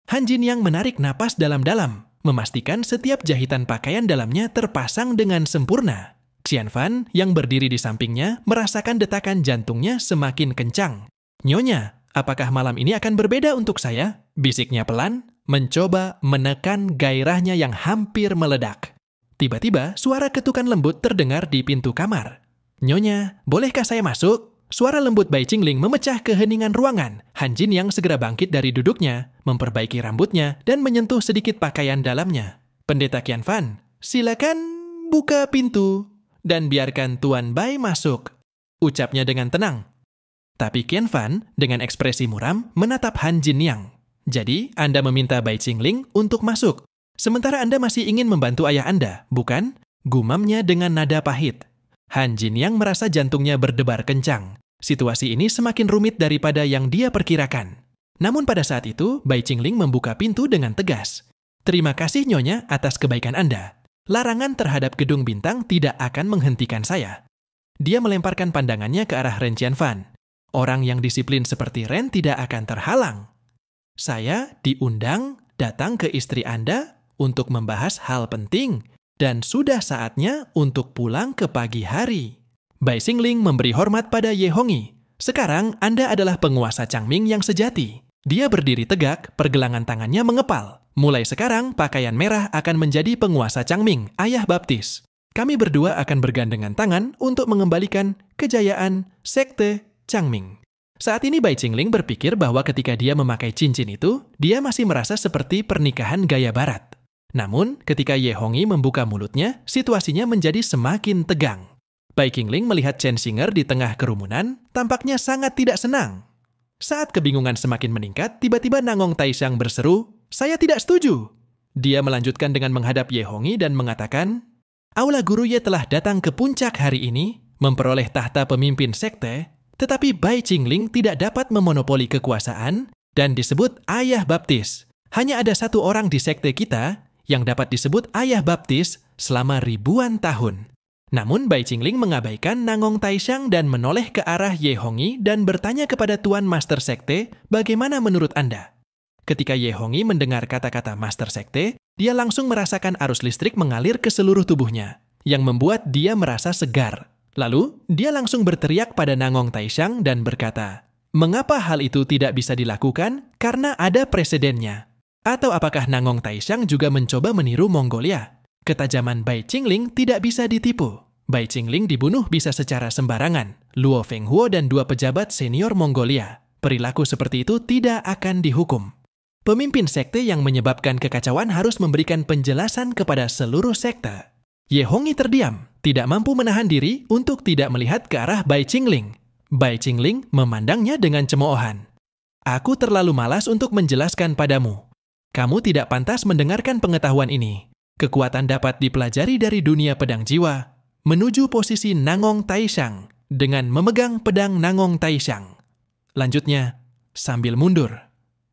Han Jinyang menarik napas dalam-dalam, memastikan setiap jahitan pakaian dalamnya terpasang dengan sempurna. Xianfan yang berdiri di sampingnya merasakan detakan jantungnya semakin kencang. "Nyonya, apakah malam ini akan berbeda untuk saya?" bisiknya pelan, mencoba menekan gairahnya yang hampir meledak. Tiba-tiba suara ketukan lembut terdengar di pintu kamar. "Nyonya, bolehkah saya masuk?" Suara lembut Bai Qingling memecah keheningan ruangan. Han Jinyang segera bangkit dari duduknya, memperbaiki rambutnya, dan menyentuh sedikit pakaian dalamnya. "Pendeta Qianfan, silakan buka pintu dan biarkan Tuan Bai masuk," ucapnya dengan tenang. Tapi Qianfan dengan ekspresi muram menatap Han Jinyang. "Jadi, Anda meminta Bai Qingling untuk masuk, sementara Anda masih ingin membantu ayah Anda, bukan?" gumamnya dengan nada pahit. Han Jinyang merasa jantungnya berdebar kencang. Situasi ini semakin rumit daripada yang dia perkirakan. Namun pada saat itu, Bai Qingling membuka pintu dengan tegas. "Terima kasih Nyonya atas kebaikan Anda. Larangan terhadap gedung bintang tidak akan menghentikan saya." Dia melemparkan pandangannya ke arah Ren Qianfan. "Orang yang disiplin seperti Ren tidak akan terhalang. Saya diundang datang ke istri Anda untuk membahas hal penting. Dan sudah saatnya untuk pulang ke pagi hari." Bai Qingling memberi hormat pada Ye Hongyi. "Sekarang Anda adalah penguasa Changming yang sejati." Dia berdiri tegak, pergelangan tangannya mengepal. "Mulai sekarang, pakaian merah akan menjadi penguasa Changming, ayah baptis. Kami berdua akan bergandengan tangan untuk mengembalikan kejayaan sekte Changming." Saat ini Bai Qingling berpikir bahwa ketika dia memakai cincin itu, dia masih merasa seperti pernikahan gaya barat. Namun, ketika Ye Hongyi membuka mulutnya, situasinya menjadi semakin tegang. Bai Qingling melihat Chen Xinger di tengah kerumunan, tampaknya sangat tidak senang. Saat kebingungan semakin meningkat, tiba-tiba Nangong Taishang berseru, "Saya tidak setuju." Dia melanjutkan dengan menghadap Ye Hongyi dan mengatakan, "Aula Guru Ye telah datang ke puncak hari ini, memperoleh tahta pemimpin sekte, tetapi Bai Qingling tidak dapat memonopoli kekuasaan dan disebut ayah baptis. Hanya ada satu orang di sekte kita yang dapat disebut ayah baptis selama ribuan tahun." Namun Bai Qingling mengabaikan Nangong Taishang dan menoleh ke arah Ye Hongyi dan bertanya kepada Tuan Master Sekte, "Bagaimana menurut Anda?" Ketika Ye Hongyi mendengar kata-kata Master Sekte, dia langsung merasakan arus listrik mengalir ke seluruh tubuhnya, yang membuat dia merasa segar. Lalu, dia langsung berteriak pada Nangong Taishang dan berkata, "Mengapa hal itu tidak bisa dilakukan? Karena ada presidennya." Atau apakah Nangong Taishang juga mencoba meniru Mongolia? Ketajaman Bai Qingling tidak bisa ditipu. Bai Qingling dibunuh bisa secara sembarangan. Luo Fenghuo dan dua pejabat senior Mongolia. Perilaku seperti itu tidak akan dihukum. Pemimpin sekte yang menyebabkan kekacauan harus memberikan penjelasan kepada seluruh sekte. Ye Hongyi terdiam, tidak mampu menahan diri untuk tidak melihat ke arah Bai Qingling. Bai Qingling memandangnya dengan cemoohan. "Aku terlalu malas untuk menjelaskan padamu. Kamu tidak pantas mendengarkan pengetahuan ini. Kekuatan dapat dipelajari dari dunia pedang jiwa, menuju posisi Nangong Taishang dengan memegang pedang Nangong Taishang." Lanjutnya, sambil mundur,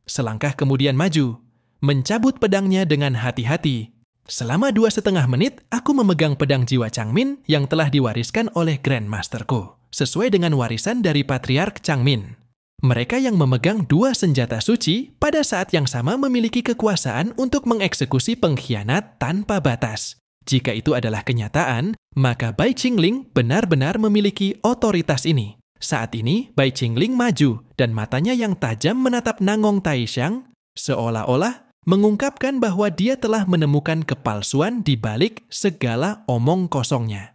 selangkah kemudian maju, mencabut pedangnya dengan hati-hati. "Selama 2,5 menit, aku memegang pedang jiwa Changmin yang telah diwariskan oleh Grandmasterku, sesuai dengan warisan dari Patriark Changmin. Mereka yang memegang dua senjata suci pada saat yang sama memiliki kekuasaan untuk mengeksekusi pengkhianat tanpa batas. Jika itu adalah kenyataan, maka Bai Qingling benar-benar memiliki otoritas ini." Saat ini, Bai Qingling maju dan matanya yang tajam menatap Nangong Taishang, seolah-olah mengungkapkan bahwa dia telah menemukan kepalsuan di balik segala omong kosongnya.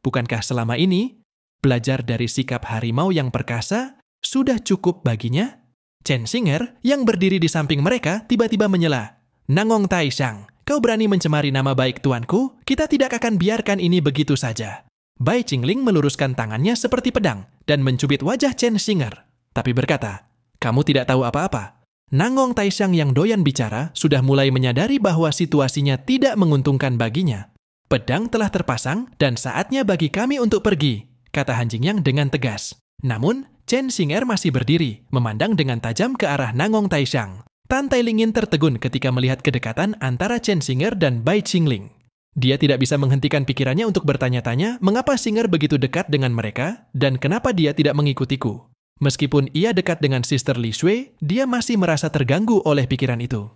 Bukankah selama ini, belajar dari sikap harimau yang perkasa sudah cukup baginya? Chen Xinger yang berdiri di samping mereka tiba-tiba menyela, "Nangong Taishang, kau berani mencemari nama baik tuanku? Kita tidak akan biarkan ini begitu saja." Bai Qingling meluruskan tangannya seperti pedang dan mencubit wajah Chen Xinger, tapi berkata, "Kamu tidak tahu apa-apa. Nangong Taishang yang doyan bicara sudah mulai menyadari bahwa situasinya tidak menguntungkan baginya. Pedang telah terpasang dan saatnya bagi kami untuk pergi," kata Han Jingyang dengan tegas. Namun, Chen Xinger masih berdiri, memandang dengan tajam ke arah Nangong Taishang. Tan Tailingin tertegun ketika melihat kedekatan antara Chen Xinger dan Bai Qingling. Dia tidak bisa menghentikan pikirannya untuk bertanya-tanya mengapa Xinger begitu dekat dengan mereka dan kenapa dia tidak mengikutiku. Meskipun ia dekat dengan Sister Li Shui, dia masih merasa terganggu oleh pikiran itu.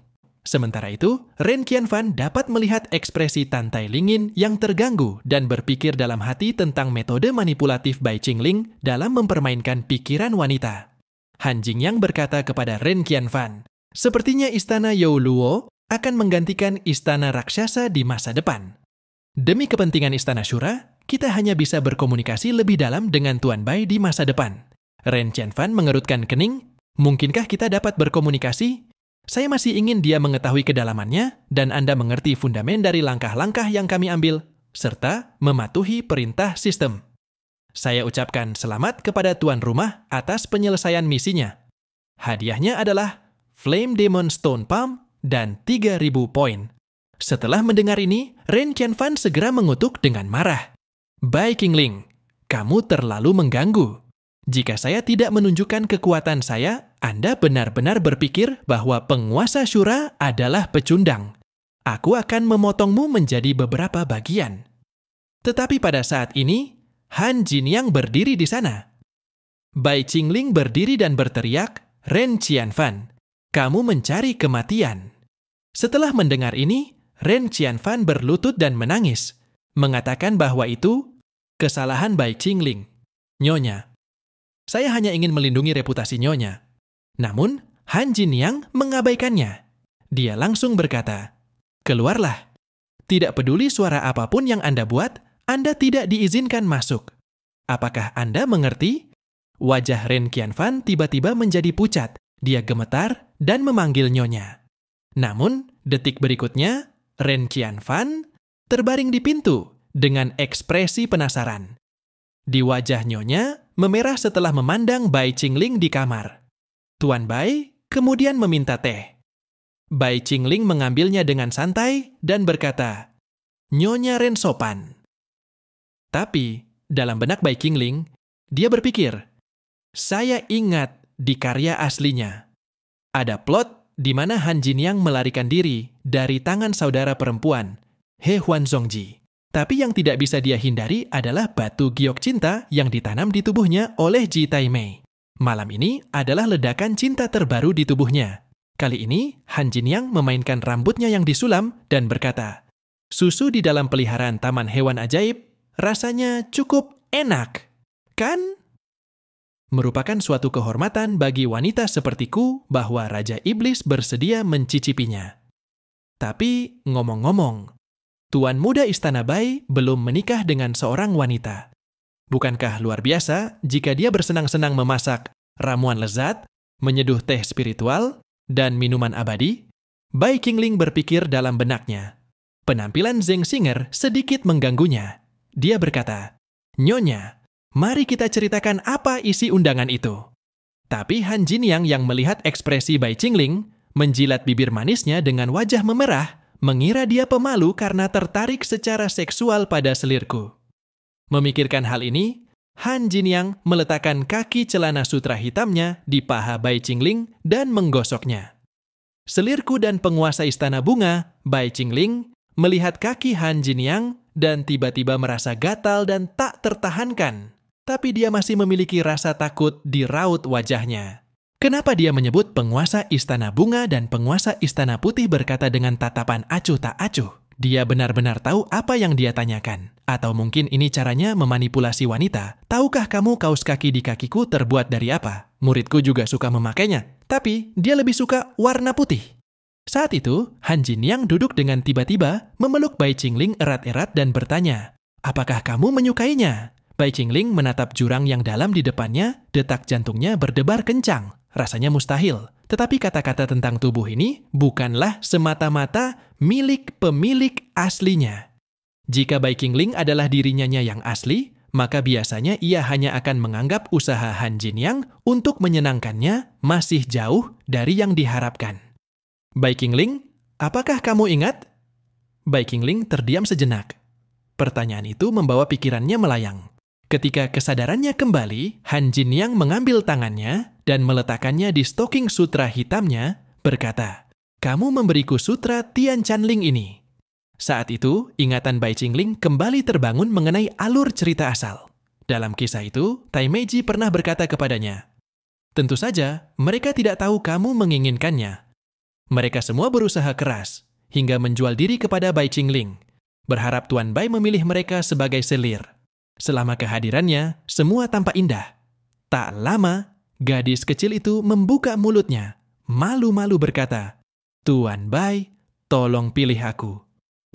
Sementara itu, Ren Qianfan dapat melihat ekspresi Tan Tai Lingin yang terganggu dan berpikir dalam hati tentang metode manipulatif Bai Qingling dalam mempermainkan pikiran wanita. Han Jingyang berkata kepada Ren Qianfan, sepertinya istana Youluo akan menggantikan istana raksasa di masa depan. Demi kepentingan istana Shura, kita hanya bisa berkomunikasi lebih dalam dengan Tuan Bai di masa depan. Ren Qianfan mengerutkan kening, mungkinkah kita dapat berkomunikasi? Saya masih ingin dia mengetahui kedalamannya dan Anda mengerti fundamen dari langkah-langkah yang kami ambil, serta mematuhi perintah sistem. Saya ucapkan selamat kepada tuan rumah atas penyelesaian misinya. Hadiahnya adalah Flame Demon Stone Palm dan 3.000 poin. Setelah mendengar ini, Ren Qianfan segera mengutuk dengan marah. Bai Qingling, kamu terlalu mengganggu. Jika saya tidak menunjukkan kekuatan saya, Anda benar-benar berpikir bahwa penguasa Shura adalah pecundang. Aku akan memotongmu menjadi beberapa bagian. Tetapi pada saat ini, Han Jingyang berdiri di sana. Bai Qingling berdiri dan berteriak, Ren Qianfan, kamu mencari kematian. Setelah mendengar ini, Ren Qianfan berlutut dan menangis, mengatakan bahwa itu kesalahan Bai Qingling. Nyonya, saya hanya ingin melindungi reputasi Nyonya. Namun, Han Jingyang mengabaikannya. Dia langsung berkata, keluarlah. Tidak peduli suara apapun yang Anda buat, Anda tidak diizinkan masuk. Apakah Anda mengerti? Wajah Ren Qianfan tiba-tiba menjadi pucat. Dia gemetar dan memanggil Nyonya. Namun, detik berikutnya, Ren Qianfan terbaring di pintu dengan ekspresi penasaran. Di wajah Nyonya memerah setelah memandang Bai Qingling di kamar. Tuan Bai kemudian meminta teh. Bai Qingling mengambilnya dengan santai dan berkata, Nyonya Ren sopan. Tapi, dalam benak Bai Qingling, dia berpikir, saya ingat di karya aslinya. Ada plot di mana Han Jingyang melarikan diri dari tangan saudara perempuan, He Huanzongji. Tapi yang tidak bisa dia hindari adalah batu giok cinta yang ditanam di tubuhnya oleh Ji Taimei. Malam ini adalah ledakan cinta terbaru di tubuhnya. Kali ini, Han Jingyang memainkan rambutnya yang disulam dan berkata, susu di dalam peliharaan taman hewan ajaib rasanya cukup enak, kan? Merupakan suatu kehormatan bagi wanita sepertiku bahwa Raja Iblis bersedia mencicipinya. Tapi, ngomong-ngomong, Tuan Muda Istana Bai belum menikah dengan seorang wanita. Bukankah luar biasa jika dia bersenang-senang memasak ramuan lezat, menyeduh teh spiritual, dan minuman abadi? Bai Qingling berpikir dalam benaknya. Penampilan Zheng Singer sedikit mengganggunya. Dia berkata, Nyonya, mari kita ceritakan apa isi undangan itu. Tapi Han Jingyang yang melihat ekspresi Bai Qingling, menjilat bibir manisnya dengan wajah memerah, mengira dia pemalu karena tertarik secara seksual pada selirku. Memikirkan hal ini, Han Jingyang meletakkan kaki celana sutra hitamnya di paha Bai Qingling dan menggosoknya. Selirku dan penguasa istana bunga, Bai Qingling, melihat kaki Han Jingyang dan tiba-tiba merasa gatal dan tak tertahankan. Tapi dia masih memiliki rasa takut di raut wajahnya. Kenapa dia menyebut penguasa istana bunga dan penguasa istana putih berkata dengan tatapan acuh tak acuh? Dia benar-benar tahu apa yang dia tanyakan. Atau mungkin ini caranya memanipulasi wanita. Tahukah kamu kaos kaki di kakiku terbuat dari apa? Muridku juga suka memakainya. Tapi dia lebih suka warna putih. Saat itu, Han Jingyang duduk dengan tiba-tiba memeluk Bai Qingling erat-erat dan bertanya, apakah kamu menyukainya? Bai Qingling menatap jurang yang dalam di depannya, detak jantungnya berdebar kencang. Rasanya mustahil, tetapi kata-kata tentang tubuh ini bukanlah semata-mata milik pemilik aslinya. Jika Bai Qingling adalah dirinya yang asli, maka biasanya ia hanya akan menganggap usaha Han Jingyang untuk menyenangkannya masih jauh dari yang diharapkan. Bai Qingling, apakah kamu ingat? Bai Qingling terdiam sejenak. Pertanyaan itu membawa pikirannya melayang. Ketika kesadarannya kembali, Han Jingyang mengambil tangannya dan meletakkannya di stoking sutra hitamnya, berkata, kamu memberiku sutra Tian Chanling ini. Saat itu, ingatan Bai Qingling kembali terbangun mengenai alur cerita asal. Dalam kisah itu, Taimeiji pernah berkata kepadanya, Tentu saja, mereka tidak tahu kamu menginginkannya. Mereka semua berusaha keras, hingga menjual diri kepada Bai Qingling, berharap Tuan Bai memilih mereka sebagai selir. Selama kehadirannya, semua tampak indah. Tak lama, gadis kecil itu membuka mulutnya, malu-malu berkata, "Tuan Bai, tolong pilih aku."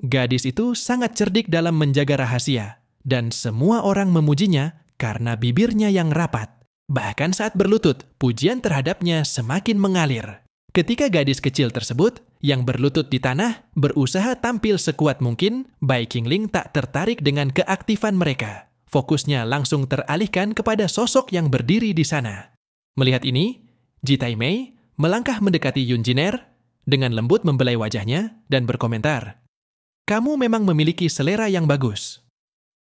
Gadis itu sangat cerdik dalam menjaga rahasia, dan semua orang memujinya karena bibirnya yang rapat. Bahkan saat berlutut, pujian terhadapnya semakin mengalir. Ketika gadis kecil tersebut, yang berlutut di tanah, berusaha tampil sekuat mungkin, Bai Qingling tak tertarik dengan keaktifan mereka. Fokusnya langsung teralihkan kepada sosok yang berdiri di sana. Melihat ini, Ji Taimei melangkah mendekati Yun Jiner, dengan lembut membelai wajahnya dan berkomentar, "Kamu memang memiliki selera yang bagus."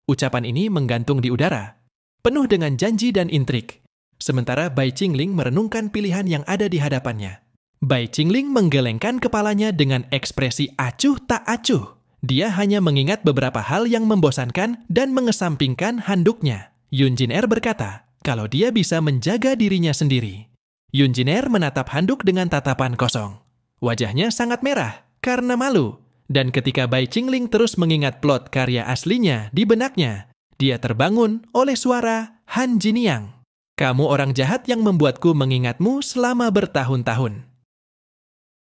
Ucapan ini menggantung di udara, penuh dengan janji dan intrik. Sementara Bai Qingling merenungkan pilihan yang ada di hadapannya. Bai Qingling menggelengkan kepalanya dengan ekspresi acuh tak acuh. Dia hanya mengingat beberapa hal yang membosankan dan mengesampingkan handuknya. Yun Jiner berkata kalau dia bisa menjaga dirinya sendiri. Yun Jiner menatap handuk dengan tatapan kosong. Wajahnya sangat merah karena malu. Dan ketika Bai Qingling terus mengingat plot karya aslinya di benaknya, dia terbangun oleh suara Han Jiniang. "Kamu orang jahat yang membuatku mengingatmu selama bertahun-tahun."